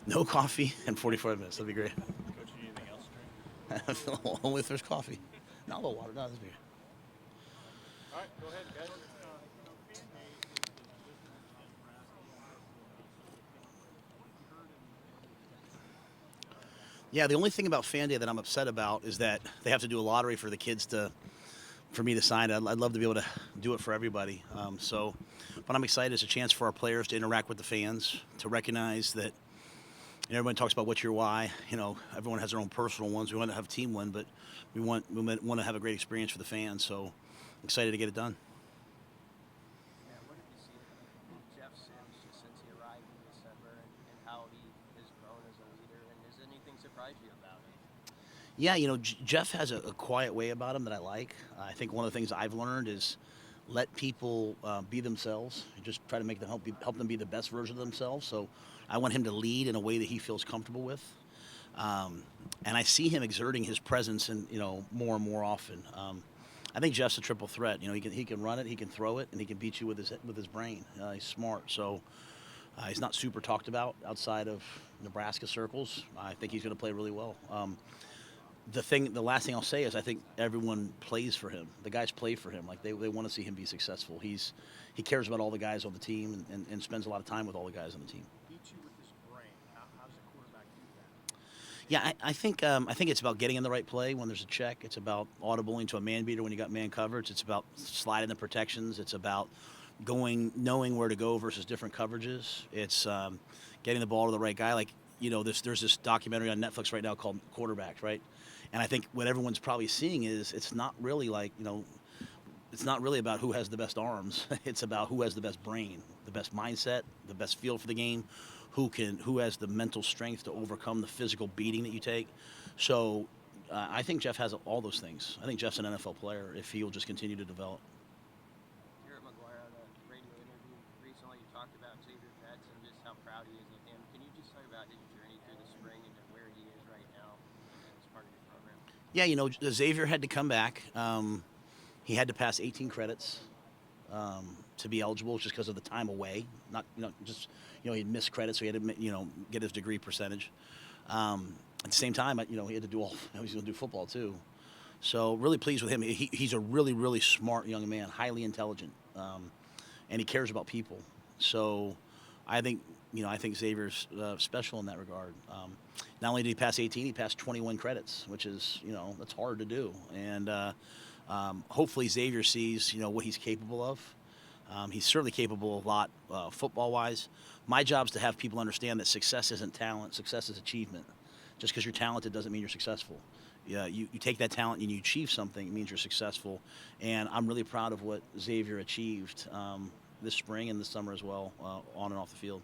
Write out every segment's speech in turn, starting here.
No coffee and 45 minutes. That'd be great. Coach, you need anything else to drink? Only if there's coffee. Not a little water. No, this beer. All right, go ahead, guys. Fan Day is this week at Nebraska. So what have you heard and what do you think? Yeah, the only thing about Fan Day that I'm upset about is that they have to do a lottery for the kids for me to sign it. I'd love to be able to do it for everybody. But I'm excited. It's a chance for our players to interact with the fans, to recognize that. Everyone talks about what's your why. Everyone has their own personal ones. We want to have a team win, but we want to have a great experience for the fans. So, excited to get it done. Yeah, what have you seen from Jeff Sims just since he arrived in December and how he has grown as a leader? And has anything surprised you about him? Yeah, Jeff has a quiet way about him that I like. I think one of the things I've learned is let people be themselves. Just try to make them help them be the best version of themselves. So I want him to lead in a way that he feels comfortable with. And I see him exerting his presence and more and more often. I think Jeff's a triple threat. He can run it, he can throw it, and he can beat you with his brain. He's smart. So he's not super talked about outside of Nebraska circles. I think he's going to play really well. The last thing I'll say is I think everyone plays for him. The guys play for him. Like they want to see him be successful. He cares about all the guys on the team and spends a lot of time with all the guys on the team. Beat you with his brain. How does a quarterback do that? Yeah, I think it's about getting in the right play when there's a check. It's about audibling to a man beater when you got man coverage. It's about sliding the protections. It's about knowing where to go versus different coverages. It's getting the ball to the right guy. Like there's this documentary on Netflix right now called Quarterbacks, right? And I think what everyone's probably seeing is it's not really it's not really about who has the best arms. It's about who has the best brain, the best mindset, the best feel for the game, who has the mental strength to overcome the physical beating that you take. So I think Jeff has all those things. I think Jeff's an NFL player if he'll just continue to develop. Garrett McGuire on a radio interview recently, you talked about Zavier Betts and just how proud he is of him. Can you just talk about his journey through the spring and where he is right now as part of your program? Yeah, Xavier had to come back. He had to pass 18 credits to be eligible, just because of the time away. Not, just he missed credits, so he had to get his degree percentage. At the same time, he had to do he's going to do football too. So really pleased with him. He's a really, really smart young man, highly intelligent, and he cares about people. So I think Xavier's special in that regard. Not only did he pass 18, he passed 21 credits, which is that's hard to do. And hopefully Xavier sees what he's capable of. He's certainly capable of a lot football-wise. My job is to have people understand that success isn't talent, success is achievement. Just because you're talented doesn't mean you're successful. Yeah, you take that talent and you achieve something, it means you're successful. And I'm really proud of what Xavier achieved this spring and this summer as well, on and off the field.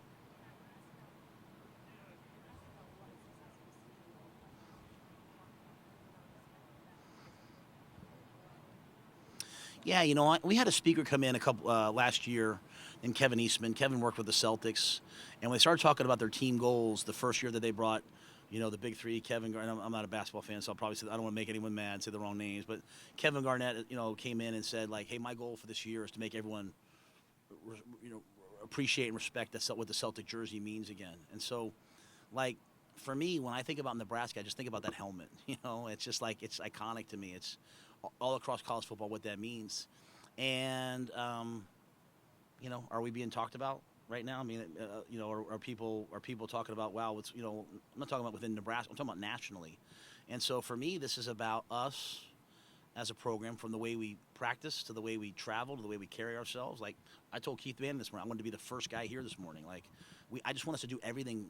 Yeah, we had a speaker come in a couple last year, and Kevin Eastman. Kevin worked with the Celtics, and when they started talking about their team goals, the first year that they brought, the big three, Kevin Garnett. I'm not a basketball fan, so I'll probably say I don't want to make anyone mad, say the wrong names, but Kevin Garnett, came in and said like, hey, my goal for this year is to make everyone, appreciate and respect what the Celtic jersey means again. And so, like, for me, when I think about Nebraska, I just think about that helmet. It's just like it's iconic to me. It's all across college football what that means. And are we being talked about right now? I mean, are people talking about, wow, I'm not talking about within Nebraska. I'm talking about nationally. And so for me, this is about us as a program, from the way we practice to the way we travel to the way we carry ourselves. Like I told Keith Van this morning, I wanted to be the first guy here this morning. Like I just want us to do everything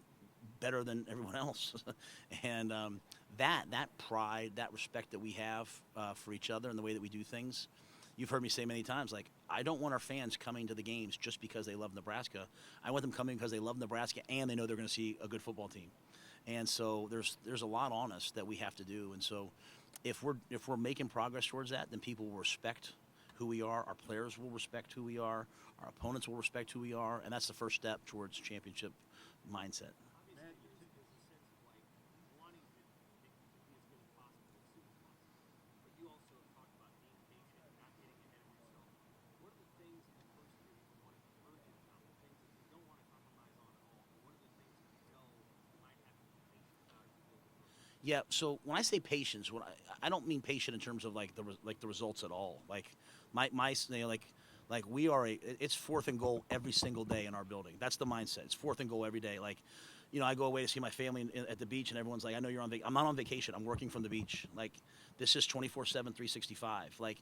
better than everyone else. And that pride, that respect that we have for each other and the way that we do things. You've heard me say many times, like, I don't want our fans coming to the games just because they love Nebraska. I want them coming because they love Nebraska and they know they're going to see a good football team. And so there's a lot on us that we have to do. And so if we're making progress towards that, then people will respect who we are. Our players will respect who we are. Our opponents will respect who we are. And that's the first step towards championship mindset. Yeah. So when I say patience, I don't mean patient in terms of like the results at all. Like my like we are it's 4th and goal every single day in our building. That's the mindset. It's 4th and goal every day. Like, I go away to see my family at the beach, and everyone's like, I know you're on vacation. I'm not on vacation. I'm working from the beach. Like, this is 24/7, 365. Like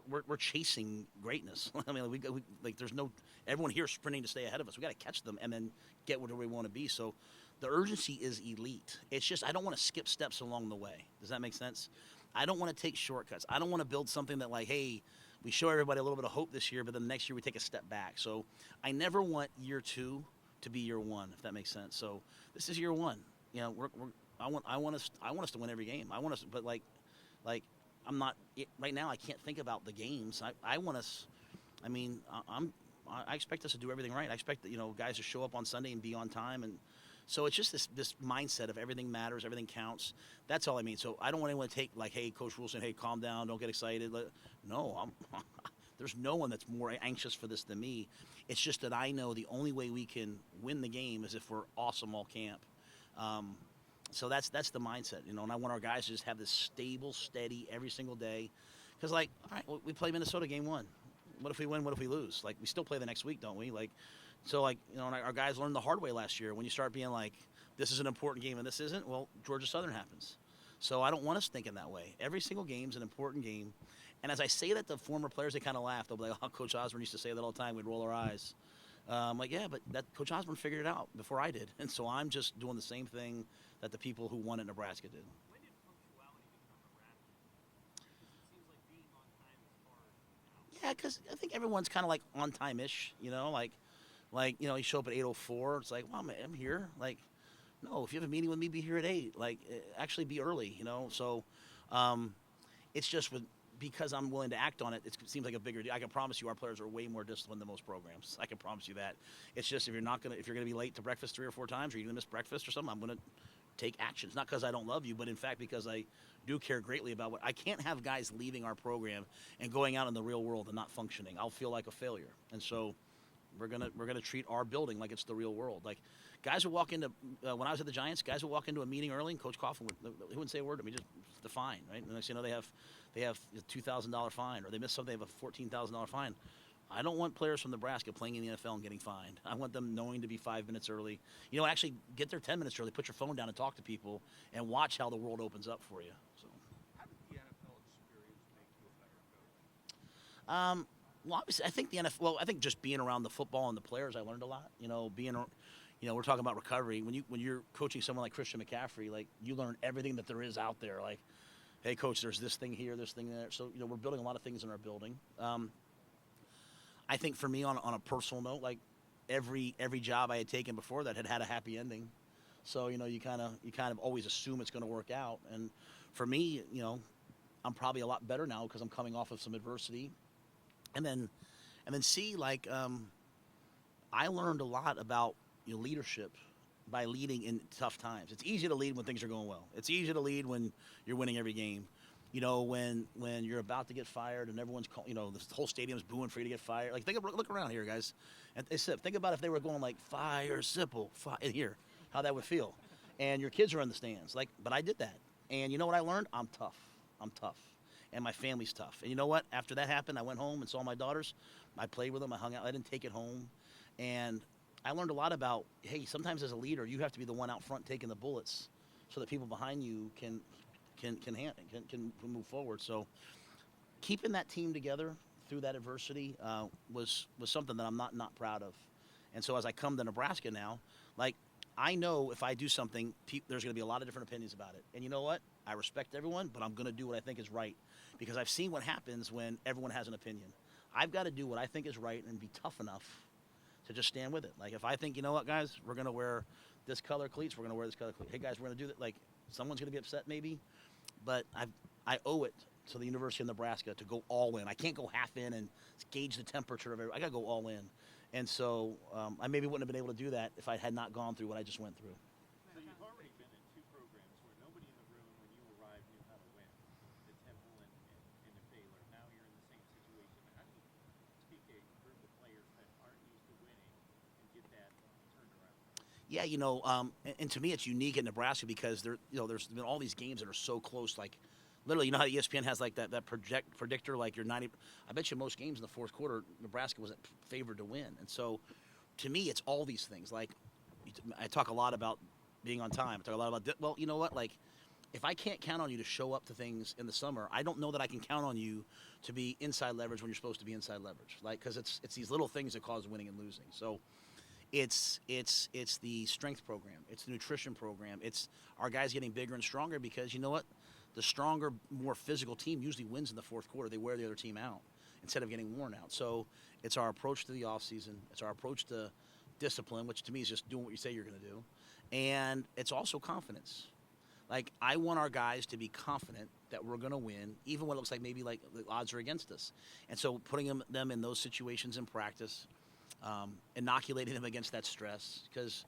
we're chasing greatness. I mean, we like there's no everyone here is sprinting to stay ahead of us. We got to catch them and then get where we want to be. So the urgency is elite. It's just I don't want to skip steps along the way. Does that make sense? I don't want to take shortcuts. I don't want to build something that like, hey, we show everybody a little bit of hope this year, but then the next year we take a step back. So I never want year 2 to be year 1, if that makes sense. So this is year 1. I want us to win every game. I want us, but like I'm not right now. I can't think about the games. I want us. I mean, I expect us to do everything right. I expect that guys to show up on Sunday and be on time, and so it's just this mindset of everything matters, everything counts. That's all I mean. So I don't want anyone to take like, hey, Coach Rhule saying, hey, calm down, don't get excited. No, there's no one that's more anxious for this than me. It's just that I know the only way we can win the game is if we're awesome all camp. So that's the mindset, and I want our guys to just have this stable, steady every single day. Because, like, all right, we play Minnesota game 1. What if we win? What if we lose? Like, we still play the next week, don't we? Like, so, like, and our guys learned the hard way last year. When you start being like, this is an important game and this isn't, well, Georgia Southern happens. So I don't want us thinking that way. Every single game's an important game. And as I say that to former players, they kind of laugh. They'll be like, oh, Coach Osborne used to say that all the time. We'd roll our eyes. Like, yeah, but that Coach Osborne figured it out before I did. And so I'm just doing the same thing that the people who won at Nebraska did. When did punctuality become a ratchet? It seems like being on time is hard now. Yeah, because I think everyone's kind of like on time-ish, like you show up at 8:04. It's like, well, I'm here. Like, no, if you have a meeting with me, be here at 8. Like, actually be early, So it's just because I'm willing to act on it, it seems like a bigger deal. I can promise you our players are way more disciplined than most programs. I can promise you that. It's just if you're going to be late to breakfast 3 or 4 times or you're going to miss breakfast or something, I'm going to take actions. Not because I don't love you, but in fact because I do care greatly about I can't have guys leaving our program and going out in the real world and not functioning. I'll feel like a failure. And so we're gonna treat our building like it's the real world. Like guys would walk into when I was at the Giants, guys would walk into a meeting early and Coach Coughlin wouldn't say a word to me, just the fine, right? And the next thing you know they have a $2,000 fine, or they miss something, they have a $14,000 fine. I don't want players from Nebraska playing in the NFL and getting fined. I want them knowing to be 5 minutes early. Actually get there 10 minutes early, put your phone down and talk to people and watch how the world opens up for you. So. How did the NFL experience make you a better coach? Well, obviously, I think the NFL. Well, I think just being around the football and the players, I learned a lot. We're talking about recovery. When you're coaching someone like Christian McCaffrey, like you learn everything that there is out there. Like, hey, coach, there's this thing here, this thing there. So we're building a lot of things in our building. I think for me, on a personal note, like every job I had taken before that had a happy ending. So you kind of always assume it's going to work out. And for me, I'm probably a lot better now because I'm coming off of some adversity. And then see, like, I learned a lot about leadership by leading in tough times. It's easy to lead when things are going well. It's easy to lead when you're winning every game. When you're about to get fired and everyone's the whole stadium's booing for you to get fired. Like, look around here, guys. And think about if they were going like fire Sipple, here, how that would feel. And your kids are in the stands. Like, but I did that. And you know what I learned? I'm tough. And my family's tough. And you know what? After that happened, I went home and saw my daughters. I played with them. I hung out. I didn't take it home. And I learned a lot about, hey, sometimes as a leader, you have to be the one out front taking the bullets so that people behind you can move forward. So keeping that team together through that adversity was something that I'm not proud of. And so as I come to Nebraska now, like, I know if I do something, there's going to be a lot of different opinions about it. And you know what? I respect everyone, but I'm going to do what I think is right because I've seen what happens when everyone has an opinion. I've got to do what I think is right and be tough enough to just stand with it. Like, if I think, you know what, guys, we're going to wear this color cleats, we're going to wear this color cleats. Hey, guys, we're going to do that. Like, someone's going to be upset maybe, but I owe it to the University of Nebraska to go all in. I can't go half in and gauge the temperature of everything. I got to go all in. And so I maybe wouldn't have been able to do that if I had not gone through what I just went through. So you've already been in 2 programs where nobody in the room when you arrived knew how to win, the Temple and the Baylor. Now you're in the same situation. How do you take a group of players that aren't used to winning and get that turned around? Yeah, and to me it's unique in Nebraska because there's been all these games that are so close. Like, literally, you know how ESPN has like that predictor, like you're 90. I bet you most games in the fourth quarter, Nebraska wasn't favored to win, and so to me it's all these things. Like, I talk a lot about being on time. I talk a lot about well, you know what, like. If I can't count on you to show up to things in the summer, I don't know that I can count on you to be inside leverage when you're supposed to be inside leverage. Like, because it's these little things that cause winning and losing. So it's the strength program, it's the nutrition program, it's our guys getting bigger and stronger because you know what, the stronger, more physical team usually wins in the fourth quarter. They wear the other team out instead of getting worn out. So it's our approach to the offseason. It's our approach to discipline, which to me is just doing what you say you're going to do, and it's also confidence. Like, I want our guys to be confident that we're going to win, even when it looks like maybe like the odds are against us. And so putting them in those situations in practice, inoculating them against that stress, because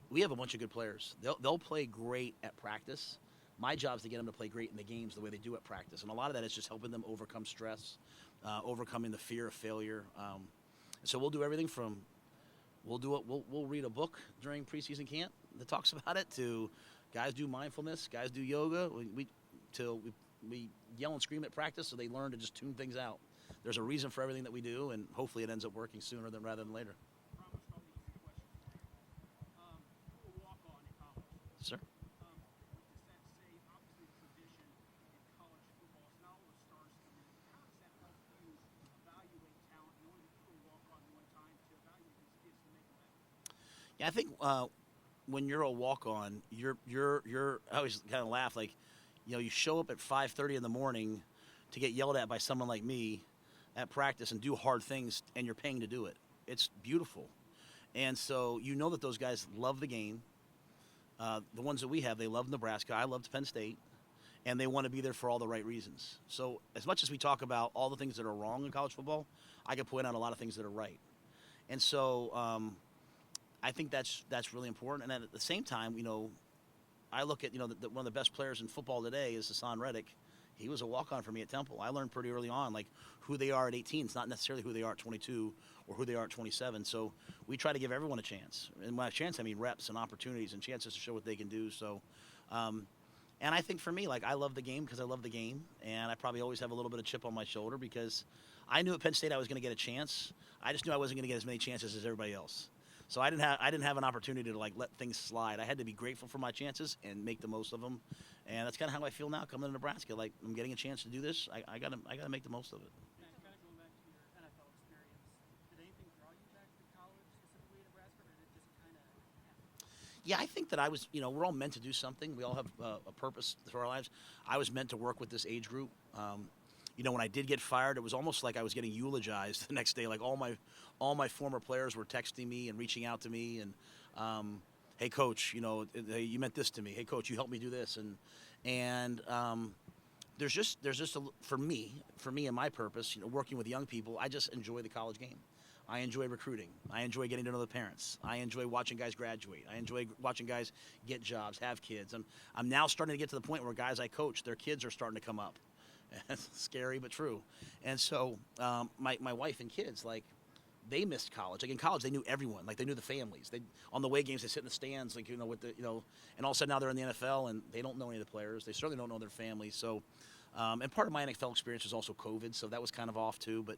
we have a bunch of good players. They'll play great at practice. My job is to get them to play great in the games the way they do at practice. And a lot of that is just helping them overcome stress, overcoming the fear of failure. So we'll do everything from we'll read a book during preseason camp that talks about it to guys do mindfulness, guys do yoga. We yell and scream at practice so they learn to just tune things out. There's a reason for everything that we do, and hopefully it ends up working sooner rather than later. Promise I'll easy question. You were a walk-on in college. Sir? What does that say? Obviously, tradition in college football is not all the stars come in. How does that help you evaluate talent, knowing that you were a walk-on one time to evaluate these kids to make them better? Yeah, I think when you're a walk-on, you're I always kind of laugh, like, you show up at 5:30 in the morning to get yelled at by someone like me at practice and do hard things, and you're paying to do it. It's beautiful. And so you know that those guys love the game. The ones that we have, they love Nebraska. I loved Penn State. And they want to be there for all the right reasons. So as much as we talk about all the things that are wrong in college football, I can point out a lot of things that are right. And so I think that's really important. And at the same time, I look at, one of the best players in football today is Hassan Reddick. He was a walk-on for me at Temple. I learned pretty early on, like, who they are at 18. It's not necessarily who they are at 22 or who they are at 27. So we try to give everyone a chance. And by chance, I mean reps and opportunities and chances to show what they can do. So, and I think for me, like, I love the game because I love the game. And I probably always have a little bit of chip on my shoulder because I knew at Penn State I was going to get a chance. I just knew I wasn't going to get as many chances as everybody else. So I didn't have an opportunity to, like, let things slide. I had to be grateful for my chances and make the most of them. And that's kind of how I feel now coming to Nebraska. Like, I'm getting a chance to do this. I gotta make the most of it. Kind of going back to your NFL experience, did anything draw you back to college, specifically Nebraska, or did it just kind of happen? Yeah, I think that I was, we're all meant to do something. We all have a purpose through our lives. I was meant to work with this age group. When I did get fired, it was almost like I was getting eulogized the next day. Like, all my former players were texting me and reaching out to me and, hey, coach, hey, you meant this to me. Hey, coach, you helped me do this. And there's just for me and my purpose, working with young people, I just enjoy the college game. I enjoy recruiting. I enjoy getting to know the parents. I enjoy watching guys graduate. I enjoy watching guys get jobs, have kids. I'm now starting to get to the point where guys I coach, their kids are starting to come up. It's scary but true. And so my wife and kids, like, they missed college. Like, in college, they knew everyone. Like, they knew the families. They, on the away games, they sit in the stands, like, with the, and all of a sudden now they're in the NFL and they don't know any of the players. They certainly don't know their families. So, and part of my NFL experience was also COVID, so that was kind of off too. But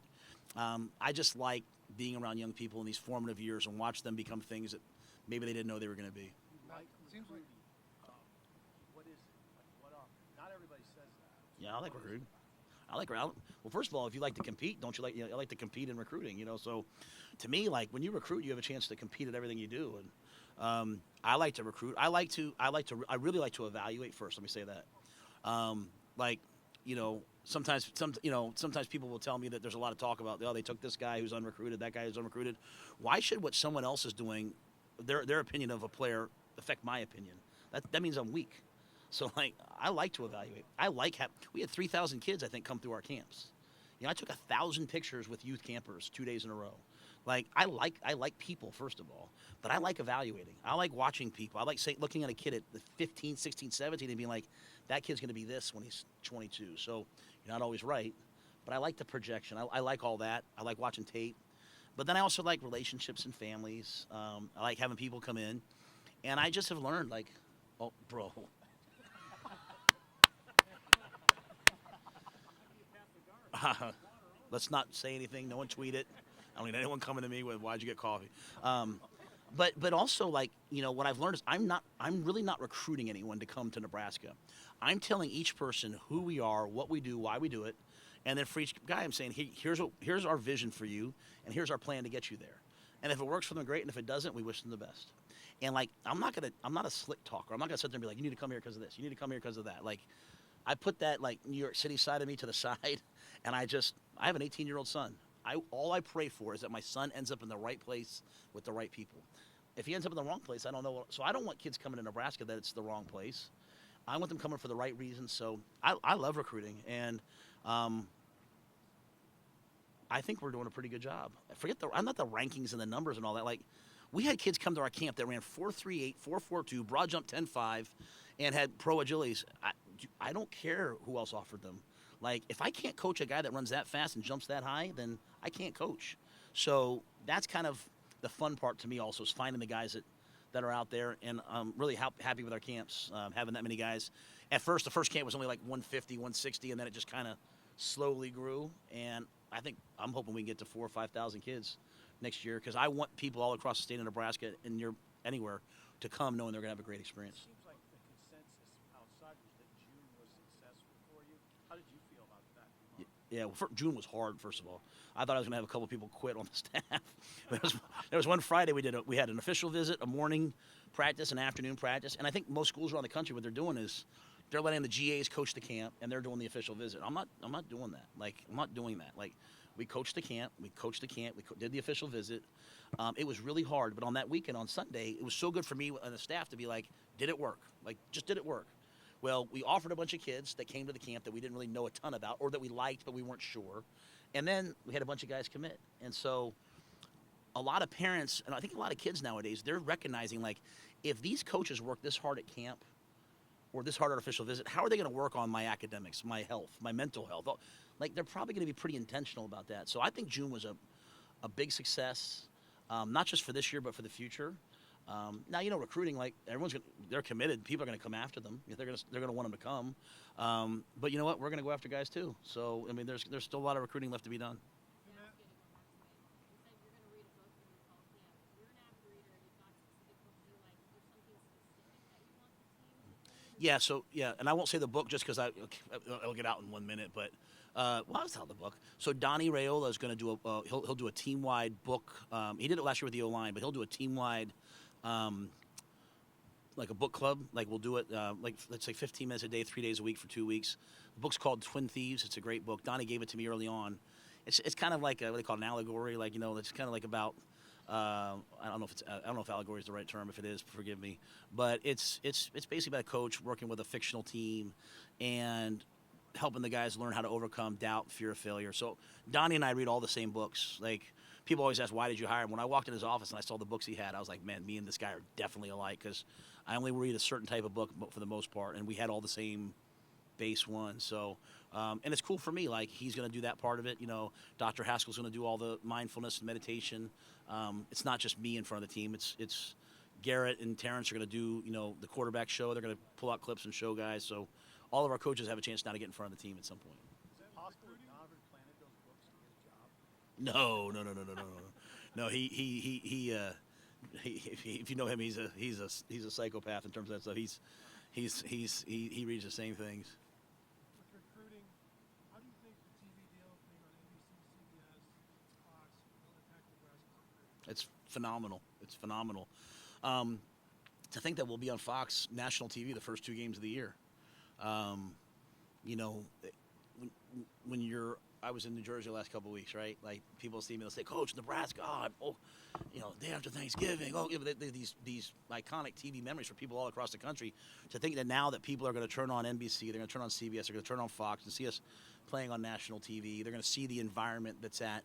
I just like being around young people in these formative years and watch them become things that maybe they didn't know they were going to be. Like, it seems like, what is it? Like, what are? Not everybody says that. Yeah, I like recruiting. Well, first of all, if you like to compete, don't you like? I like to compete in recruiting. So, to me, like, when you recruit, you have a chance to compete at everything you do. And I like to recruit. I really like to evaluate first. Let me say that. Sometimes people will tell me that there's a lot of talk about, they took this guy who's unrecruited, that guy who's unrecruited. Why should what someone else is doing, their opinion of a player, affect my opinion? That means I'm weak. So, like, I like to evaluate. We had 3,000 kids, I think, come through our camps. I took 1,000 pictures with youth campers 2 days in a row. Like, I like people, first of all, but I like evaluating. I like watching people. I like looking at a kid at 15, 16, 17 and being like, that kid's going to be this when he's 22. So you're not always right, but I like the projection. I like all that. I like watching tape. But then I also like relationships and families. I like having people come in. And I just have learned, like, oh, bro. Let's not say anything. No one tweet it. I don't need anyone coming to me with, why'd you get coffee? But also, like, what I've learned is I'm really not recruiting anyone to come to Nebraska. I'm telling each person who we are, what we do, why we do it. And then for each guy, I'm saying, here's our vision for you, and here's our plan to get you there. And if it works for them, great. And if it doesn't, we wish them the best. And, like, I'm not a slick talker. I'm not going to sit there and be like, you need to come here because of this. You need to come here because of that. Like, I put that, like, New York City side of me to the side, and I have an 18-year-old son. All I pray for is that my son ends up in the right place with the right people. If he ends up in the wrong place, I don't know. So I don't want kids coming to Nebraska that it's the wrong place. I want them coming for the right reasons. So I love recruiting, and I think we're doing a pretty good job. I'm not the rankings and the numbers and all that. Like, we had kids come to our camp that ran 4.38, 4.42, broad jump 10.5, and had pro agilities. I don't care who else offered them. Like, if I can't coach a guy that runs that fast and jumps that high, then I can't coach. So that's kind of the fun part to me also, is finding the guys that are out there. And I'm really happy with our camps, having that many guys. At first, the first camp was only like 150, 160, and then it just kind of slowly grew. And I'm hoping we can get to 4,000 or 5,000 kids next year, because I want people all across the state of Nebraska and anywhere to come knowing they're going to have a great experience. It seems like the consensus outside was that June was successful for you. How did you feel about that month? Yeah, well, June was hard, first of all. I thought I was going to have a couple of people quit on the staff. There was one Friday we had an official visit, a morning practice, an afternoon practice, and I think most schools around the country, what they're doing is they're letting the GAs coach the camp, and they're doing the official visit. I'm not doing that. Like, I'm not doing that. Like, we coached the camp, we did the official visit. It was really hard, but on that weekend, on Sunday, it was so good for me and the staff to be like, did it work? Like, just did it work? Well, we offered a bunch of kids that came to the camp that we didn't really know a ton about, or that we liked but we weren't sure. And then we had a bunch of guys commit. And so a lot of parents, and I think a lot of kids nowadays, they're recognizing, like, if these coaches work this hard at camp or this hard at official visit, how are they going to work on my academics, my health, my mental health? Like, they're probably going to be pretty intentional about that. So I think June was a big success, not just for this year but for the future. Now, recruiting, like, they're committed. People are going to come after them. They're going to want them to come. But you know what? We're going to go after guys too. So, I mean, there's still a lot of recruiting left to be done. Yeah, and I won't say the book just because I'll get out in 1 minute, but I'll tell the book. So Donnie Raiola is going to do he'll do a team-wide book. He did it last year with the O-line, but he'll do a team-wide, like a book club. Like, we'll do it like, let's say 15 minutes a day, 3 days a week for 2 weeks. The book's called Twin Thieves. It's a great book. Donnie gave it to me early on. It's kind of like what they call an allegory. Like, it's kind of like about. I don't know if allegory is the right term. If it is, forgive me. But it's basically about a coach working with a fictional team and helping the guys learn how to overcome doubt, fear of failure. So Donnie and I read all the same books. Like, people always ask, why did you hire him? When I walked in his office and I saw the books he had, I was like, man, me and this guy are definitely alike, because I only read a certain type of book for the most part, and we had all the same base one. So, and it's cool for me. Like, he's going to do that part of it. Dr. Haskell's going to do all the mindfulness and meditation. It's not just me in front of the team. It's Garrett and Terrence are going to do, the quarterback show. They're going to pull out clips and show guys. So all of our coaches have a chance now to get in front of the team at some point. Is that possible that Donovan planted those books to get a job? No. He if you know him, he's a psychopath in terms of that stuff. He reads the same things. With recruiting, how do you think the TV deal being on NBC, CBS, Fox will impact Nebraska recruiting? It's phenomenal. To think that we'll be on Fox national TV the first 2 games of the year. When I was in New Jersey the last couple of weeks, right? Like, people see me, they'll say, Coach, Nebraska, day after Thanksgiving. These iconic TV memories for people all across the country. To think that now that people are going to turn on NBC, they're going to turn on CBS, they're going to turn on Fox and see us playing on national TV. They're going to see the environment that's at.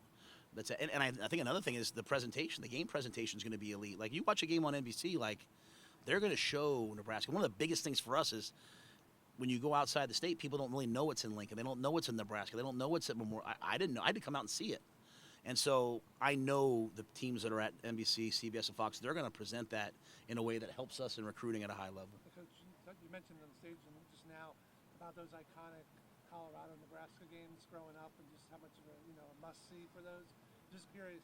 And I think another thing is the presentation. The game presentation is going to be elite. Like, you watch a game on NBC, like, they're going to show Nebraska. One of the biggest things for us is when you go outside the state, people don't really know what's in Lincoln. They don't know what's in Nebraska. They don't know what's at Memorial. I didn't know. I had to come out and see it. And so I know the teams that are at NBC, CBS, and Fox, they're going to present that in a way that helps us in recruiting at a high level. Coach, you mentioned on the stage just now about those iconic Colorado-Nebraska games growing up and just how much of a must-see for those. Just curious,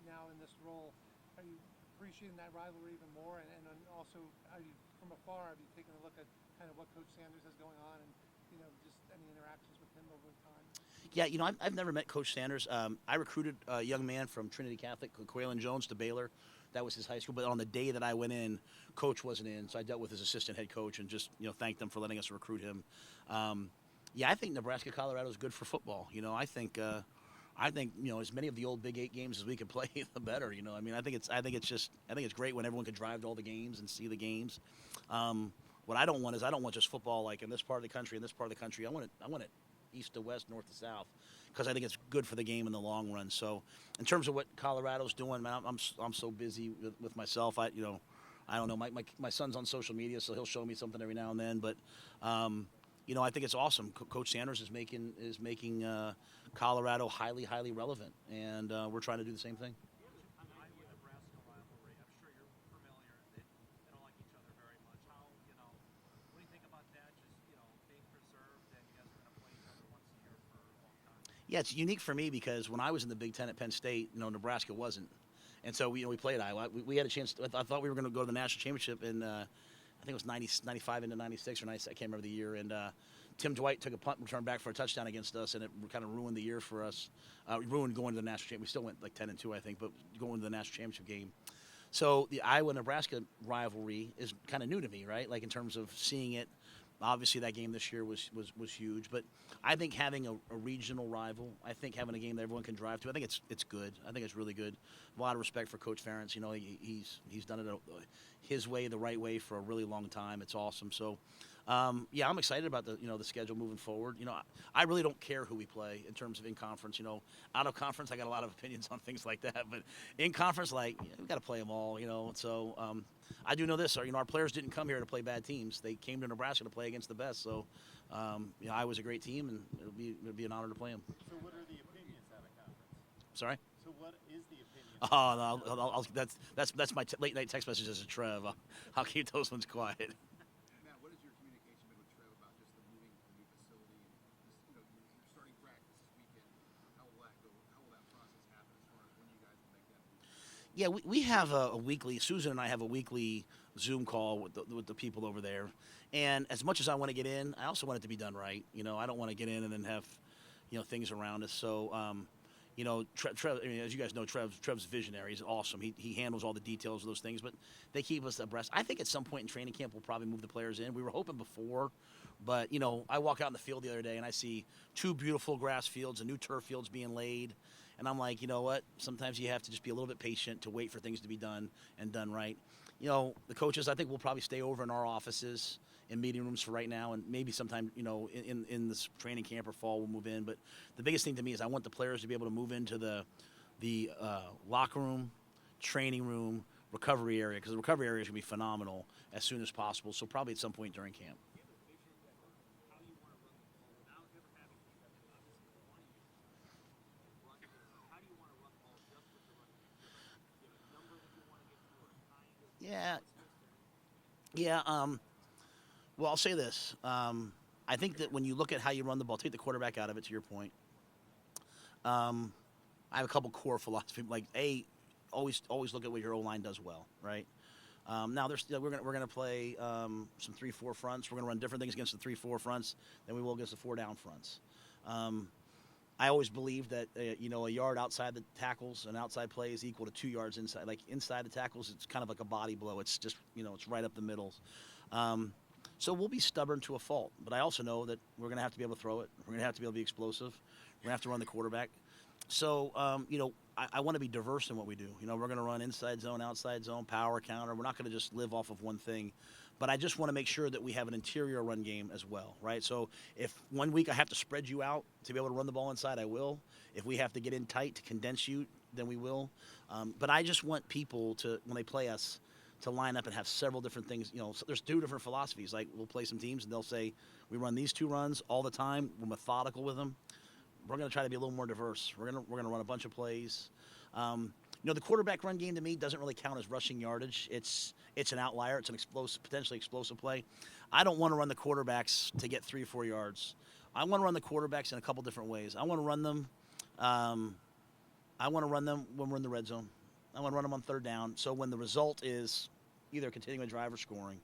now in this role, are you appreciating that rivalry even more? And also, are you from afar? Have you taken a look at kind of what Coach Sanders has going on and just any interactions with him over time? Yeah, I've never met Coach Sanders. I recruited a young man from Trinity Catholic, Quaylen Jones, to Baylor. That was his high school. But on the day that I went in, Coach wasn't in, so I dealt with his assistant head coach and just thanked them for letting us recruit him. Yeah, I think Nebraska-Colorado is good for football. I think as many of the old Big 8 games as we can play, the better. I think it's great when everyone can drive to all the games and see the games. What I don't want just football like in this part of the country and this part of the country. I want it east to west, north to south, because I think it's good for the game in the long run. So, in terms of what Colorado's doing, man, I'm so busy with myself. I don't know. My son's on social media, so he'll show me something every now and then. But I think it's awesome. Coach Sanders is making Colorado highly, highly relevant, and we're trying to do the same thing. On the Iowa-Nebraska rivalry, I'm sure you're familiar. They don't like each other very much. What do you think about that? Just being preserved, and you guys are going to play each other once a year for a long time. Yeah, it's unique for me because when I was in the Big Ten at Penn State, Nebraska wasn't, and so we played Iowa. We had a chance. I thought we were going to go to the national championship in I think it was 95 into 96 or 96. I can't remember the year. And Tim Dwight took a punt return back for a touchdown against us, and it kind of ruined the year for us. Ruined going to the national championship. We still went like 10-2, I think, but going to the national championship game. So the Iowa-Nebraska rivalry is kind of new to me, right? Like in terms of seeing it. Obviously, that game this year was huge. But I think having a regional rival, I think having a game that everyone can drive to, I think it's good. I think it's really good. A lot of respect for Coach Ferentz. He's done it his way, the right way, for a really long time. It's awesome. So, yeah, I'm excited about the schedule moving forward. I really don't care who we play in terms of in conference. Out of conference, I got a lot of opinions on things like that. But in conference, we got to play them all. So I do know this. Our players didn't come here to play bad teams. They came to Nebraska to play against the best. So, Iowa's a great team, and it'll be an honor to play them. So what are the opinions out of conference? Sorry. So what is the opinion? Oh no, that's my late night text messages to Trev. I'll keep those ones quiet. Matt, what has your communication been with Trev about just the moving to the new facility and just, you're starting practice this weekend? How will that go? How will that process happen as far as when you guys will make that move? Yeah, we have a weekly. Susan and I have a weekly Zoom call with the people over there. And as much as I want to get in, I also want it to be done right. I don't want to get in and then have things around us. So. Trev, as you guys know, Trev's visionary. He's awesome. He handles all the details of those things, but they keep us abreast. I think at some point in training camp, we'll probably move the players in. We were hoping before, but, I walk out in the field the other day and I see 2 beautiful grass fields and new turf fields being laid. And I'm like, you know what? Sometimes you have to just be a little bit patient to wait for things to be done and done right. The coaches, I think we'll probably stay over in our offices in meeting rooms for right now, and maybe sometime, in this training camp or fall we'll move in. But the biggest thing to me is I want the players to be able to move into the locker room, training room, recovery area, because the recovery area is going to be phenomenal as soon as possible. So probably at some point during camp. Yeah. Well, I'll say this. I think that when you look at how you run the ball, take the quarterback out of it, to your point. I have a couple core philosophies. Like, always look at what your O-line does well, right? Now, we're gonna play some 3-4 fronts. We're gonna run different things against the 3-4 fronts than we will against the 4-down fronts. I always believe that a yard outside the tackles, an outside play, is equal to 2 yards inside. Like inside the tackles, it's kind of like a body blow. It's just it's right up the middle. So we'll be stubborn to a fault, but I also know that we're going to have to be able to throw it. We're going to have to be able to be explosive. We're going to have to run the quarterback. So, I want to be diverse in what we do. We're going to run inside zone, outside zone, power, counter. We're not going to just live off of one thing. But I just want to make sure that we have an interior run game as well, right? So if 1 week I have to spread you out to be able to run the ball inside, I will. If we have to get in tight to condense you, then we will. But I just want people to, when they play us, to line up and have several different things. So there's 2 different philosophies. Like we'll play some teams and they'll say, we run these 2 runs all the time. We're methodical with them. we're going to try to be a little more diverse. We're going to run a bunch of plays. The quarterback run game to me doesn't really count as rushing yardage. It's an outlier. It's an potentially explosive play. I don't want to run the quarterbacks to get 3 or 4 yards. I want to run the quarterbacks in a couple different ways. I want to run them. I want to run them when we're in the red zone. I want to run them on third down. So when the result is either continuing a drive or scoring,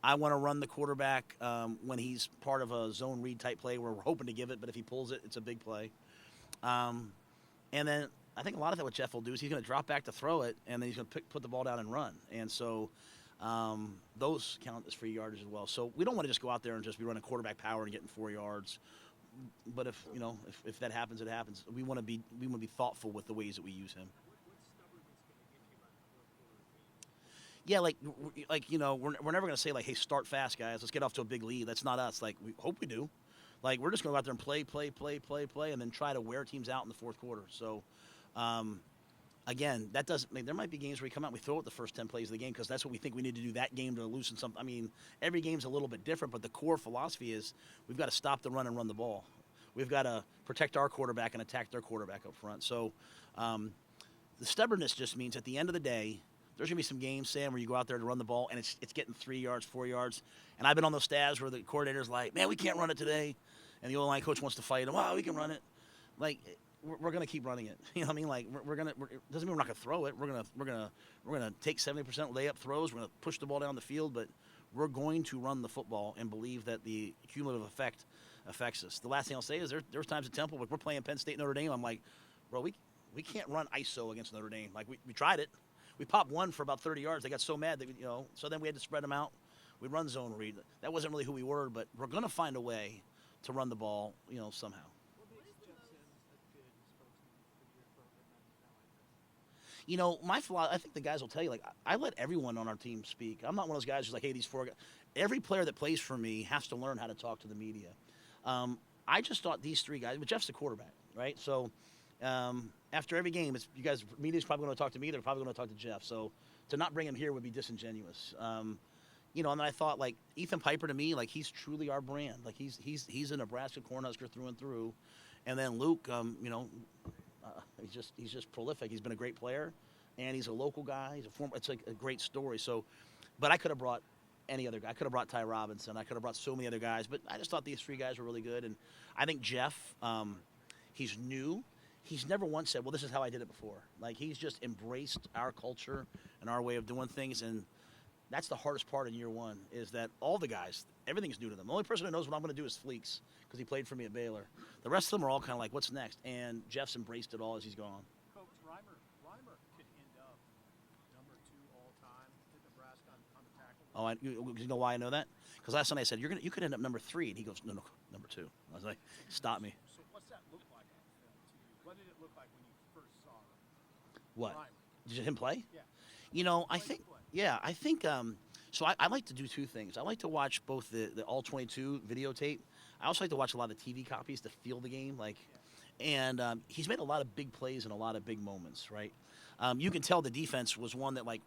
I want to run the quarterback when he's part of a zone read type play where we're hoping to give it, but if he pulls it, it's a big play. And then I think a lot of that what Jeff will do is he's going to drop back to throw it, and then he's going to put the ball down and run. And so those count as free yardage as well. So we don't want to just go out there and just be running quarterback power and getting 4 yards. But if that happens, it happens. We want to be thoughtful with the ways that we use him. Yeah, like we're never going to say like, hey, start fast, guys. Let's get off to a big lead. That's not us. Like, we hope we do. Like, we're just going to go out there and play, and then try to wear teams out in the fourth quarter. So, again, that doesn't mean there might be games where we come out and we throw it the first 10 plays of the game because that's what we think we need to do that game to loosen something. I mean, every game's a little bit different, but the core philosophy is we've got to stop the run and run the ball. We've got to protect our quarterback and attack their quarterback up front. So, the stubbornness just means at the end of the day, there's going to be some games, Sam, where you go out there to run the ball, and it's getting 3 yards, 4 yards. And I've been on those stabs where the coordinator's like, man, we can't run it today. And the O-line coach wants to fight him. Oh, we can run it. Like, we're going to keep running it. You know what I mean? Like, it doesn't mean we're not going to throw it. We're going to take 70% layup throws. We're going to push the ball down the field. But we're going to run the football and believe that the cumulative effect affects us. The last thing I'll say is there's times at Temple, like we're playing Penn State, Notre Dame. I'm like, bro, we can't run ISO against Notre Dame. Like, we tried it. We popped one for about 30 yards. They got so mad that, so then we had to spread them out. We run zone read. That wasn't really who we were, but we're going to find a way to run the ball, somehow. I think the guys will tell you, like, I let everyone on our team speak. I'm not one of those guys who's like, hey, these 4 guys. Every player that plays for me has to learn how to talk to the media. I just thought these 3 guys, but Jeff's the quarterback, right? So after every game, media's probably going to talk to me. They're probably going to talk to Jeff. So to not bring him here would be disingenuous. And then I thought, like, Ethan Piper to me, like, he's truly our brand. Like, he's a Nebraska Cornhusker through and through. And then Luke, he's just prolific. He's been a great player, and he's a local guy. It's like a great story. So, but I could have brought any other guy. I could have brought Ty Robinson. I could have brought so many other guys. But I just thought these 3 guys were really good. And I think Jeff, he's new. He's never once said, well, this is how I did it before. Like, he's just embraced our culture and our way of doing things. And that's the hardest part in year one is that all the guys, everything's new to them. The only person who knows what I'm going to do is Fleeks because he played for me at Baylor. The rest of them are all kind of like, what's next? And Jeff's embraced it all as he's gone. Coach, Reimer could end up number 2 all time at Nebraska on the tackle. Oh, you know why I know that? Because last night I said, you could end up number 3. And he goes, no, number 2. I was like, stop me. So what's that look like on film to you? What did it look like when you first saw him? What? Reimer. Did him play? Yeah. I think so I like to do 2 things. I like to watch both the All-22 videotape. I also like to watch a lot of TV copies to feel the game. And he's made a lot of big plays and a lot of big moments, right? You can tell the defense was one that, like,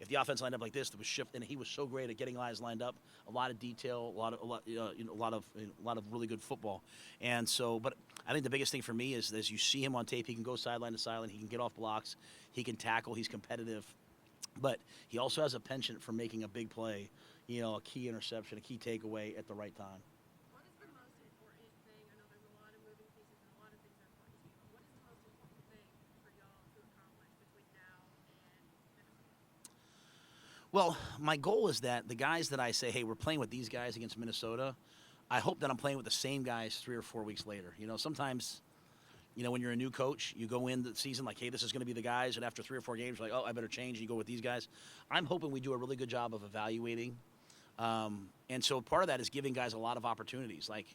if the offense lined up like this, it was shift, and he was so great at getting guys lined up. A lot of detail, a lot of really good football. And so, but I think the biggest thing for me is as you see him on tape, he can go sideline to sideline, he can get off blocks, he can tackle, he's competitive. But he also has a penchant for making a big play, a key interception, a key takeaway at the right time. What is the most important thing? I know there's a lot of moving pieces and a lot of things are important to you, but what is the most important thing for y'all to accomplish between now and Minnesota? Well, my goal is that the guys that I say, hey, we're playing with these guys against Minnesota, I hope that I'm playing with the same guys 3 or 4 weeks later. Sometimes when you're a new coach, you go in the season like, hey, this is going to be the guys, and after 3 or 4 games, you're like, oh, I better change, and you go with these guys. I'm hoping we do a really good job of evaluating. And so part of that is giving guys a lot of opportunities. Like,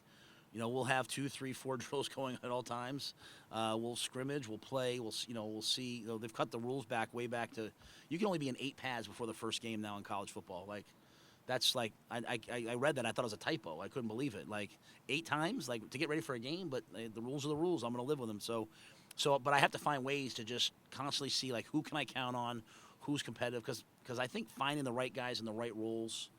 we'll have 2, 3, 4 drills going at all times. We'll scrimmage, we'll play, we'll see. They've cut the rules way back to you can only be in 8 pads before the first game now in college football. Like, that's like I read that. I thought it was a typo. I couldn't believe it. Like 8 times, like to get ready for a game. But the rules are the rules. I'm going to live with them. So, but I have to find ways to just constantly see like who can I count on, who's competitive. Because I think finding the right guys in the right roles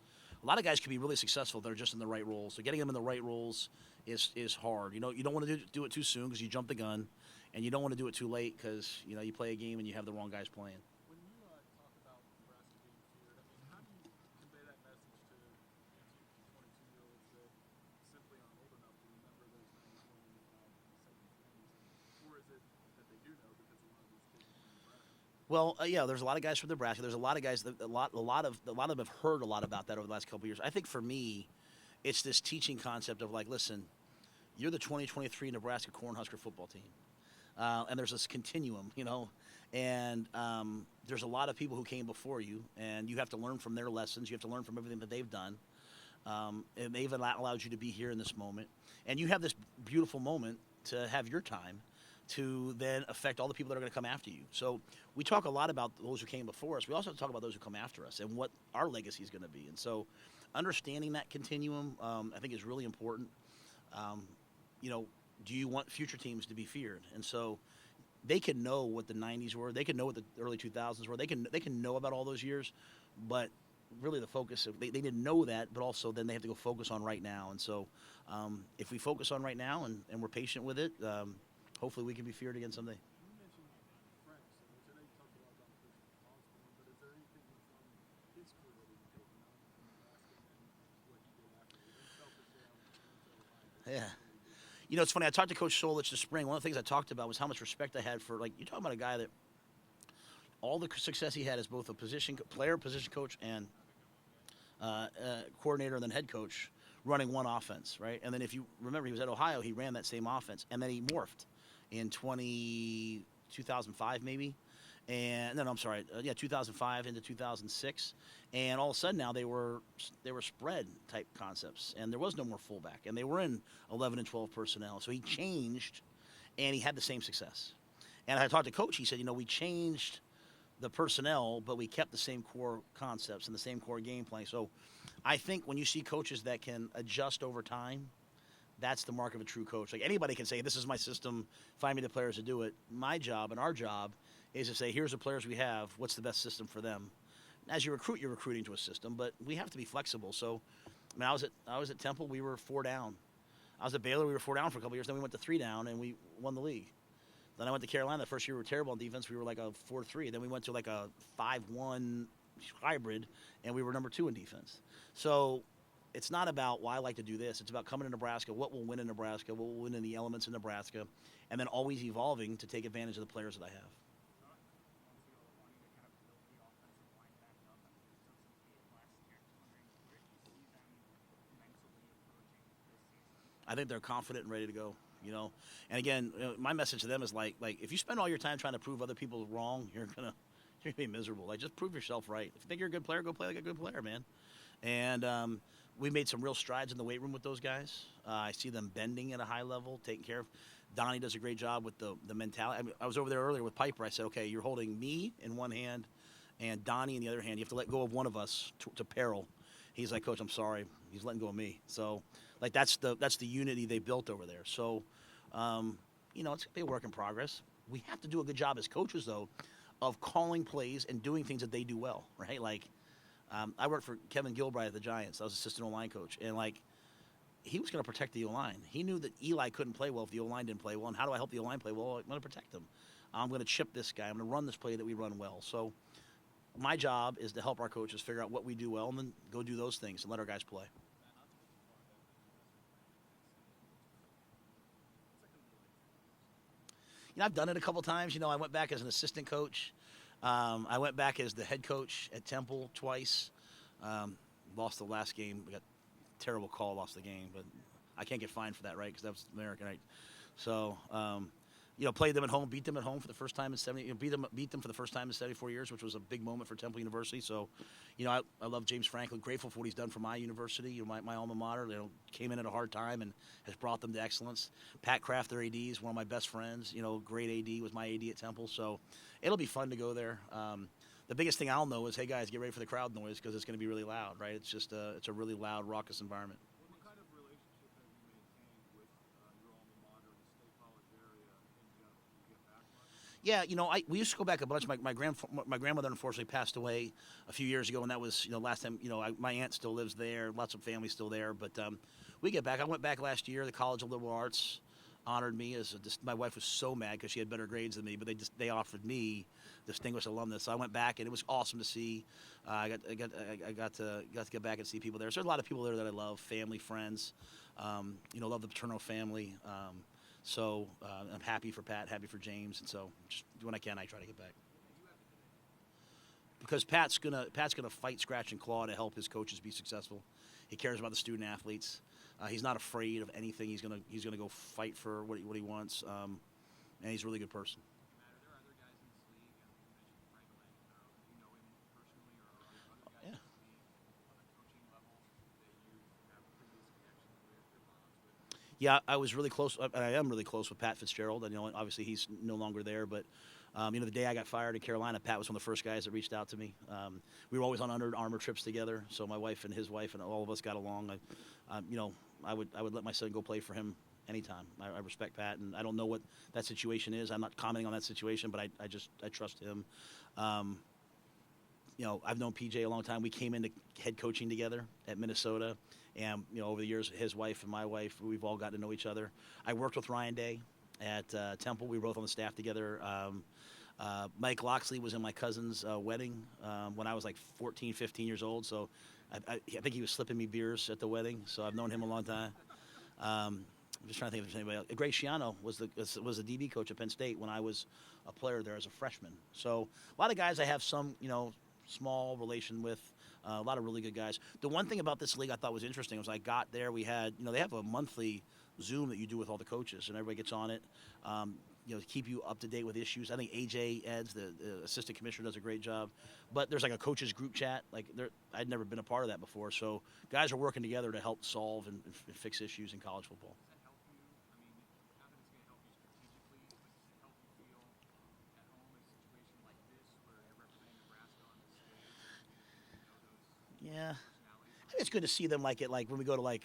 a lot of guys can be really successful. They're just in the right roles. So getting them in the right roles is hard. You don't want to do it too soon because you jump the gun, and you don't want to do it too late because you play a game and you have the wrong guys playing. When you talk about Nebraska being feared, I mean, how do you convey that message to 22-year-olds that simply aren't old enough to remember those 91 and 70 games? Or is it that they do know because a lot of these kids are from Nebraska? Well, yeah, there's a lot of guys from Nebraska. There's a lot of guys that a lot of them have heard a lot about that over the last couple of years. I think for me, it's this teaching concept of like, listen, you're the 2023 Nebraska Cornhusker football team, and there's this continuum, and there's a lot of people who came before you, and you have to learn from their lessons. You have to learn from everything that they've done, and they've allowed you to be here in this moment, and you have this beautiful moment to have your time to then affect all the people that are going to come after you. So we talk a lot about those who came before us. We also talk about those who come after us and what our legacy is going to be. And so understanding that continuum, I think, is really important. Do you want future teams to be feared? And so they can know what the 90s were. They can know what the early 2000s were. They can know about all those years, but really the focus of they didn't know that, but also then they have to go focus on right now. And so if we focus on right now and we're patient with it, hopefully we can be feared again someday. You mentioned Frank Solich. I know you talked a lot about Chris Osborne, but is there anything from his career that you've taken on from Nebraska and what he did after? Selfishly, I went to Ohio. Yeah. It's funny. I talked to Coach Solich this spring. One of the things I talked about was how much respect I had for, you're talking about a guy that all the success he had as both a position coach, and coordinator, and then head coach running one offense, right? And then if you remember, he was at Ohio, he ran that same offense, and then he morphed in 2005 maybe. And no, I'm sorry, 2005 into 2006, and all of a sudden now they were spread type concepts, and there was no more fullback, and they were in 11 and 12 personnel. So he changed, and he had the same success. And I talked to Coach. He said, we changed the personnel, but we kept the same core concepts and the same core game plan. So I think when you see coaches that can adjust over time, that's the mark of a true coach. Like, anybody can say, this is my system, find me the players to do it. My job and our job is to say, here's the players we have, what's the best system for them? As you recruit, you're recruiting to a system, but we have to be flexible. So, I was at Temple, we were 4 down. I was at Baylor, we were 4 down for a couple years, then we went to 3 down, and we won the league. Then I went to Carolina. The first year we were terrible on defense. We were like a 4-3. Then we went to like a 5-1 hybrid, and we were number 2 in defense. So it's not about, I like to do this. It's about coming to Nebraska, what will win in Nebraska, what will win in the elements in Nebraska, and then always evolving to take advantage of the players that I have. I think they're confident and ready to go, And again, my message to them is like if you spend all your time trying to prove other people wrong, you're gonna be miserable. Like, just prove yourself right. If you think you're a good player, go play like a good player, man. And we made some real strides in the weight room with those guys. I see them bending at a high level, taking care of. Donnie does a great job with the mentality. I was over there earlier with Piper. I said, okay, you're holding me in one hand and Donnie in the other hand. You have to let go of one of us to peril. He's like, Coach, I'm sorry. He's letting go of me. So, that's the unity they built over there. So, it's going to be a work in progress. We have to do a good job as coaches, though, of calling plays and doing things that they do well, right? I worked for Kevin Gilbride at the Giants. I was assistant O-line coach. And, he was going to protect the O-line. He knew that Eli couldn't play well if the O-line didn't play well. And how do I help the O-line play well? I'm going to protect him. I'm going to chip this guy. I'm going to run this play that we run well. So my job is to help our coaches figure out what we do well and then go do those things and let our guys play. I've done it a couple times. I went back as an assistant coach. I went back as the head coach at Temple twice. Lost the last game. We got a terrible call, lost the game. But I can't get fined for that, right? Because that was American, right? So, played them at home, beat them at home for the first time in 70. Beat them for the first time in 74 years, which was a big moment for Temple University. So, I love James Franklin. Grateful for what he's done for my university, my alma mater. Came in at a hard time and has brought them to excellence. Pat Kraft, their AD, is one of my best friends. Great AD, was my AD at Temple. So, it'll be fun to go there. The biggest thing I'll know is, hey guys, get ready for the crowd noise because it's going to be really loud, right? It's just it's a really loud, raucous environment. What kind of relationship have you maintained with your alma mater in the State College area in general? Do you get back much? Yeah, we used to go back a bunch. My grandmother unfortunately passed away a few years ago, and that was last time. My aunt still lives there. Lots of family still there, but we get back. I went back last year. The College of Liberal Arts honored me as my wife was so mad because she had better grades than me, but they offered me distinguished alumnus. So I went back, and it was awesome to see. I got to get back and see people there. So there's a lot of people there that I love, family, friends. Love the paternal family. So I'm happy for Pat, happy for James, and so just when I can, I try to get back. Because Pat's gonna fight, scratch, and claw to help his coaches be successful. He cares about the student athletes. He's not afraid of anything. He's gonna go fight for what he wants, and he's a really good person. Matt, are there other guys in this league? You mentioned Prevalent. Do you know him personally, or are there other guys in this league on the coaching level that you have previous connections with or bonds with? Yeah, I was really close. I am really close with Pat Fitzgerald. And obviously he's no longer there. But the day I got fired in Carolina, Pat was one of the first guys that reached out to me. We were always on Under Armour trips together. So my wife and his wife and all of us got along. I would let my son go play for him anytime. I respect Pat, and I don't know what that situation is. I'm not commenting on that situation, but I trust him. I've known PJ a long time. We came into head coaching together at Minnesota. And, over the years, his wife and my wife, we've all gotten to know each other. I worked with Ryan Day at Temple. We were both on the staff together. Mike Loxley was in my cousin's wedding when I was like 14, 15 years old. So I think he was slipping me beers at the wedding. So I've known him a long time. I'm just trying to think if there's anybody else. Gray Schiano was the DB coach at Penn State when I was a player there as a freshman. So a lot of guys I have some, small relation with. A lot of really good guys. The one thing about this league I thought was interesting was I got there. We had, they have a monthly Zoom that you do with all the coaches, and everybody gets on it. To keep you up to date with issues. I think AJ Eds, the assistant commissioner, does a great job. But there's like a coaches group chat. I'd never been a part of that before. So guys are working together to help solve and fix issues in college football. Does that help you? I mean, not that it's going to help you strategically, but does it help you feel at home in a situation like this where you're representing Nebraska on the stage? Yeah. I think it's good to see them like when we go to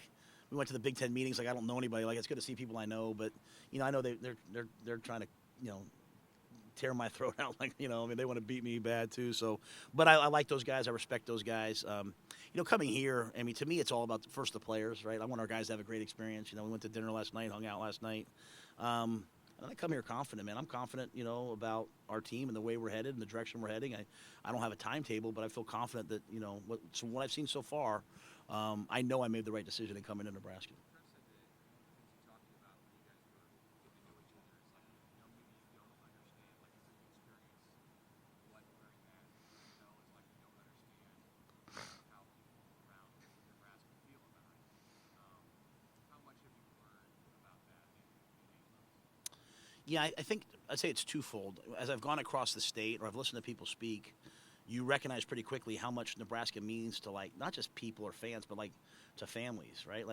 we went to the Big Ten meetings. I don't know anybody. It's good to see people I know, but I know they're trying to tear my throat out. They want to beat me bad too. So, but I like those guys. I respect those guys. Coming here, to me, it's all about first the players, right? I want our guys to have a great experience. We went to dinner last night, hung out last night. And I come here confident, man. I'm confident, about our team and the way we're headed and the direction we're heading. I don't have a timetable, but I feel confident that, what I've seen so far, I know I made the right decision in coming to Nebraska. Yeah, I think I'd say it's twofold. As I've gone across the state or I've listened to people speak, you recognize pretty quickly how much Nebraska means to not just people or fans, but to families, right?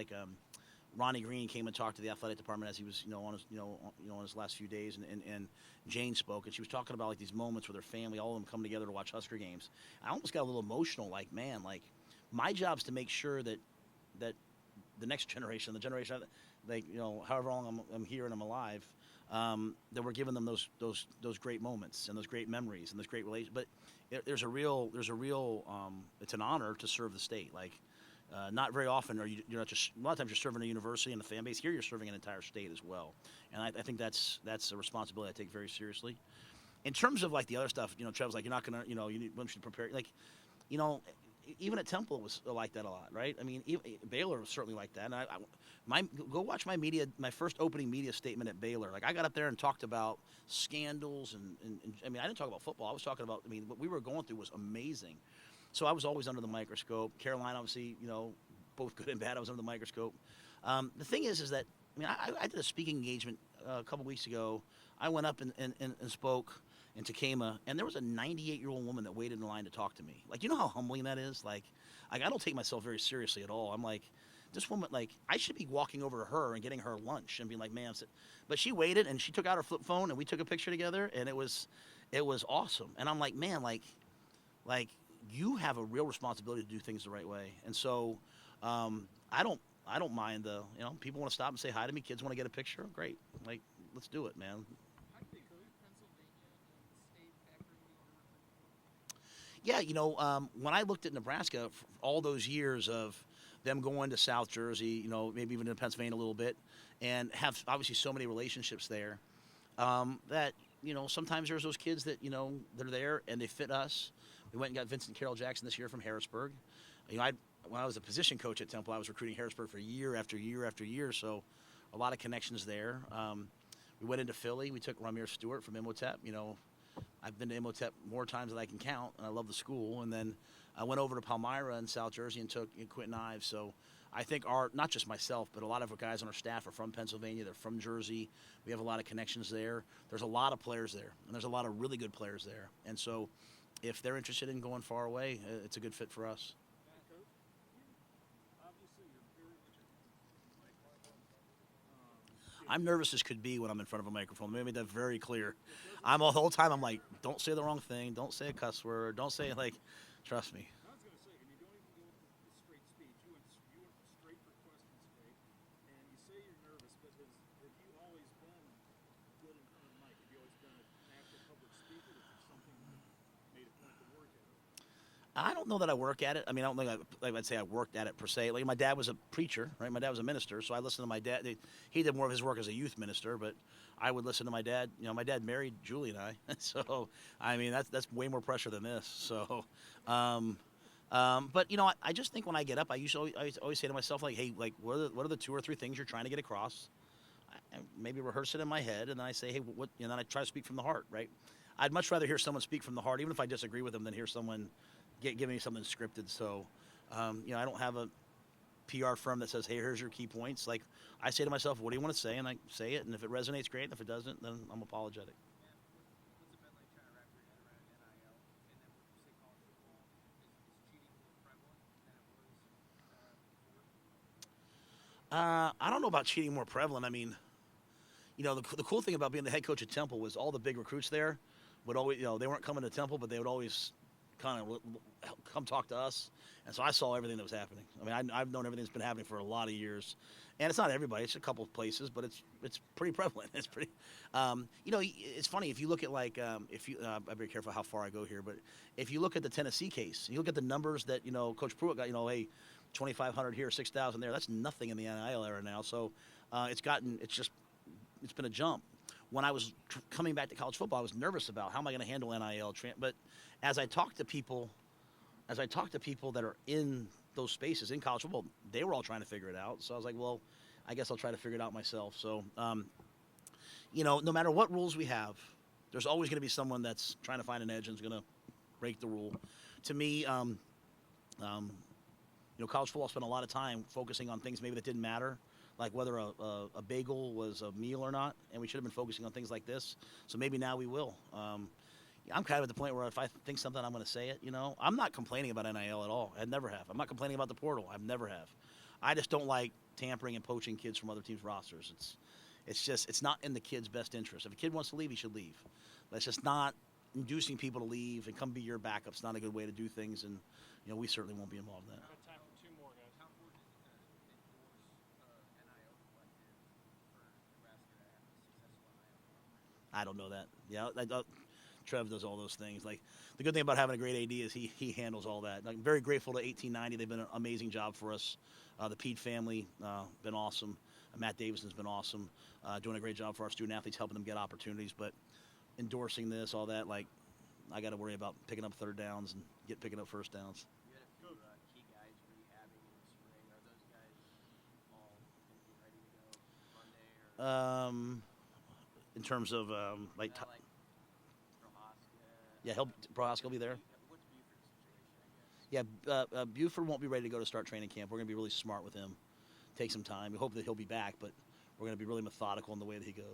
Ronnie Green came and talked to the athletic department as he was, on his last few days, and Jane spoke, and she was talking about these moments where their family, all of them come together to watch Husker games. I almost got a little emotional, my job's to make sure that the next generation, the generation, however long I'm here and I'm alive, that we're giving them those great moments and those great memories and those great relations. But there's a real it's an honor to serve the state. Not very often you're not just, a lot of times you're serving a university and the fan base. Here you're serving an entire state as well, and I think that's a responsibility I take very seriously. In terms of the other stuff, Trev's you're not gonna, you need to prepare. Even at Temple, it was like that a lot, right? Baylor was certainly like that. And go watch my first opening media statement at Baylor. I got up there and talked about scandals, and I didn't talk about football. I was talking about, what we were going through was amazing. So I was always under the microscope. Carolina, obviously, both good and bad. I was under the microscope. The thing is that, I did a speaking engagement a couple weeks ago. I went up and spoke in Takema, and there was a 98-year-old woman that waited in line to talk to me. You know how humbling that is? I don't take myself very seriously at all. I'm this woman, I should be walking over to her and getting her lunch and being man, but she waited, and she took out her flip phone, and we took a picture together, and it was awesome. And I'm man, you have a real responsibility to do things the right way. And so I don't mind people want to stop and say hi to me. Kids want to get a picture. Great. Let's do it, man. How do they go to Pennsylvania Yeah, when I looked at Nebraska, for all those years of them going to South Jersey, maybe even to Pennsylvania a little bit, and have obviously so many relationships there, that, sometimes there's those kids that, they're there and they fit us. We went and got Vincent Carroll Jackson this year from Harrisburg. When I was a position coach at Temple, I was recruiting Harrisburg for year after year after year, so a lot of connections there. We went into Philly. We took Ramir Stewart from Imhotep. I've been to Imhotep more times than I can count, and I love the school. And then I went over to Palmyra in South Jersey and took Quentin Ives. So I think not just myself, but a lot of our guys on our staff are from Pennsylvania. They're from Jersey. We have a lot of connections there. There's a lot of players there, and there's a lot of really good players there. And so if they're interested in going far away, it's a good fit for us. Coach, obviously you're very much I'm nervous as could be when I'm in front of a microphone. Let me make that very clear. The whole time I'm like, don't say the wrong thing. Don't say a cuss word. Don't say, trust me. I was going to say, and you don't even go with the straight speech. You went straight for question straight, and you say you're nervous, but have you always been good in front of the mic? Have you always been an active public speaker? Is it something you made a point to work at? I don't know that I work at it. I mean, I don't think I'd say I worked at it per se. Like, my dad was a preacher, right? My dad was a minister, so I listened to my dad. He did more of his work as a youth minister, but I would listen to my dad. My dad married Julie and I, so I mean that's way more pressure than this. So, but I just think when I get up, I always say to myself, hey, what are the 2 or 3 things you're trying to get across? I maybe rehearse it in my head, and then I say, hey, what? And then I try to speak from the heart, right? I'd much rather hear someone speak from the heart, even if I disagree with them, than hear someone give me something scripted. So, I don't have a PR firm that says, hey, here's your key points. Like, I say to myself, what do you want to say? And I say it, and if it resonates, great. And if it doesn't, then I'm apologetic. What's it been like trying to wrap your head around NIL? And then would you say college football is cheating more prevalent than it was before? I don't know about cheating more prevalent. I mean, the cool thing about being the head coach at Temple was all the big recruits there would always, they weren't coming to Temple, but they would always kind of come talk to us. And so I saw everything that was happening. I mean, I've known everything that's been happening for a lot of years. And it's not everybody. It's a couple of places, but it's pretty prevalent. It's pretty, it's funny. If you look at I'm very careful how far I go here, but if you look at the Tennessee case, you look at the numbers that, Coach Pruitt got, hey, 2,500 here, 6,000 there. That's nothing in the NIL era now. So it's been a jump. When I was coming back to college football, I was nervous about how am I going to handle NIL. But as I talked to people that are in those spaces in college football, they were all trying to figure it out. So I was like, well, I guess I'll try to figure it out myself. So, no matter what rules we have, there's always going to be someone that's trying to find an edge and is going to break the rule. To me, college football spent a lot of time focusing on things maybe that didn't matter, like whether a bagel was a meal or not, and we should have been focusing on things like this. So maybe now we will. I'm kind of at the point where if I think something, I'm going to say it. I'm not complaining about NIL at all. I never have. I'm not complaining about the portal. I never have. I just don't like tampering and poaching kids from other teams' rosters. It's not in the kid's best interest. If a kid wants to leave, he should leave. But it's just not inducing people to leave and come be your backup. It's not a good way to do things, and we certainly won't be involved in that. Got time for 2 more, guys. How important is it to endorse NIL collective for Nebraska to have a successful NIL program? I don't know that. Yeah, Trev does all those things. Like, the good thing about having a great AD is he handles all that. I'm very grateful to 1890. They've been an amazing job for us. The Pete family, been awesome. Matt Davison's been awesome, doing a great job for our student athletes, helping them get opportunities. But endorsing this, all that, like, I got to worry about picking up 3rd downs and picking up 1st downs. You had a few key guys rehabbing in the spring. Are those guys all going to be ready to go Monday? In terms of Like Prohaska? yeah, Prohaska will be there. What's Buford's situation, I guess? Yeah, Buford won't be ready to go to start training camp. We're going to be really smart with him. Take some time. We hope that he'll be back, but we're going to be really methodical in the way that he goes.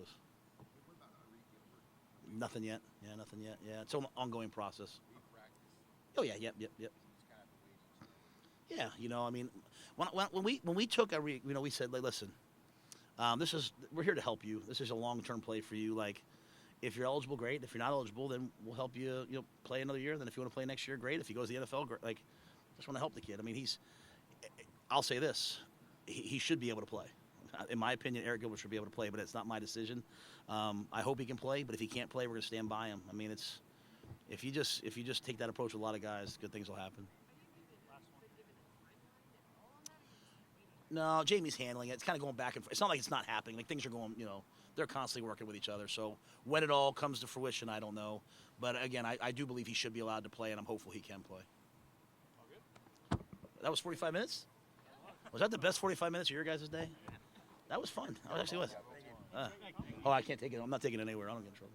What about Arik Gilbert? Nothing yet. Yeah, nothing yet. Yeah, it's an ongoing process. We practice. Oh yeah, yep. He's kind of waiting. Yeah, I mean, when we took we said, like, listen, we're here to help you. This is a long-term play for you. Like, if you're eligible, great. If you're not eligible, then we'll help you. Play another year. Then if you want to play next year, great. If he goes to the NFL, great. Like, just want to help the kid. I mean, I'll say this, he should be able to play. In my opinion, Arik Gilbert should be able to play, but it's not my decision. I hope he can play, but if he can't play, we're going to stand by him. I mean, if you just take that approach with a lot of guys, good things will happen. No, Jamie's handling it. It's kind of going back and forth. It's not like it's not happening. Like things are going, they're constantly working with each other. So when it all comes to fruition, I don't know. But again, I do believe he should be allowed to play, and I'm hopeful he can play. That was 45 minutes? Was that the best 45 minutes of your guys' day? That was fun. That actually was. I can't take it. I'm not taking it anywhere. I don't get in trouble.